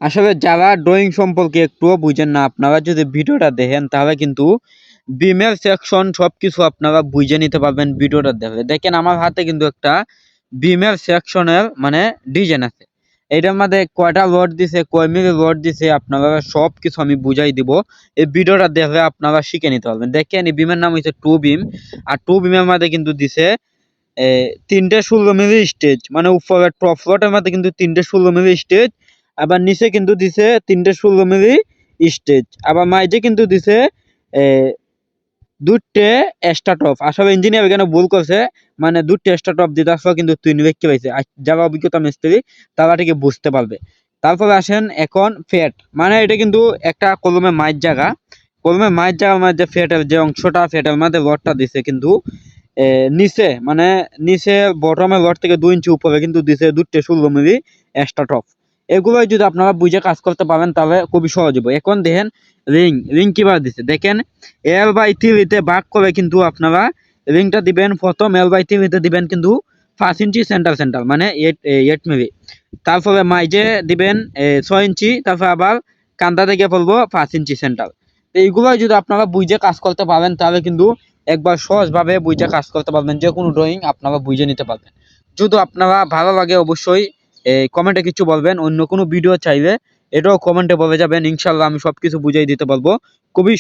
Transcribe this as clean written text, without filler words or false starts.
আসলে যারা ড্রয়িং সম্পর্কে একটুও বুঝেন না, আপনারা যদি ভিডিওটা দেখেন তাহলে কিন্তু বিমের সেকশন সবকিছু আপনারা বুঝে নিতে পারবেন ভিডিওটা দেখলে। দেখেন আমার হাতে কিন্তু একটা বিমের সেকশনের মানে ডিজাইন আছে। এটার মধ্যে কয়টা রড দিছে, কয় মিলি রড দিছে, আপনারা সব কিছু আমি বুঝাই দিব। এই ভিডিওটা দেখলে আপনারা শিখে নিতে পারবেন। দেখেন এই বিমের নাম হচ্ছে টু বিম, আর টু বিমের মধ্যে কিন্তু দিছে 3টে 16 মিলি স্টেজ, মানে উপরে টপ ফ্লোরের মধ্যে কিন্তু 3টে 16 মিলি স্টেজ, আবার নিচে কিন্তু দিছে 3টে 16 মিলি স্টেজ, আবার মাঝে কিন্তু দিছে 2টে এক্সট্রা টপ। আসলে ইঞ্জিনিয়ার এখানে ভুল করছে, মানে 2টে এক্সট্রা টপ দিতে আসলে কিন্তু 3 ব্যক্তি পাইছে। যারা অভিজ্ঞতা মিস্ত্রি তারা ঠিক বুঝতে পারবে। তারপরে আসেন এখন ফ্যাট, মানে এটা কিন্তু একটা কলমে মাইর জায়গা, কলমে মাইর জায়গার মধ্যে ফ্যাটের যে অংশটা, ফ্যাটের মধ্যে রডটা দিছে কিন্তু নিচে, মানে নিচে বটমের রড থেকে 2 ইঞ্চি উপরে কিন্তু দিছে 2টে 16 মিলি এক্সট্রা টপ। এগুলো যদি আপনারা বুঝে কাজ করতে পারেন তাহলে খুবই সহজ হবে। এখন দেখেন রিং, রিং কিভাবে দিছে দেখেন, L/3 ভাগ করে কিন্তু আপনারা রিংটা দিবেন। প্রথম L/3 দিবেন কিন্তু 5 ইঞ্চি সেন্টার মানে 8 মিলি। তারপরে মাইজে দিবেন 6 ইঞ্চি, তারপর আবার কান্দা থেকে পড়বো 5 ইঞ্চি সেন্টার। এইগুলো যদি আপনারা বুঝে কাজ করতে পারেন তাহলে কিন্তু একবার সহজভাবে বুঝে কাজ করতে পারবেন, যে কোনো ড্রয়িং আপনারা বুঝে নিতে পারবেন। যদি আপনারা ভালো লাগে অবশ্যই কমেন্টে কিছু বলবেন। অন্য কোনো ভিডিও চাইলে এটাও কমেন্টে বলে যাবেন, ইনশাল্লাহ আমি সবকিছু বুঝাই দিতে পারবো। খুবই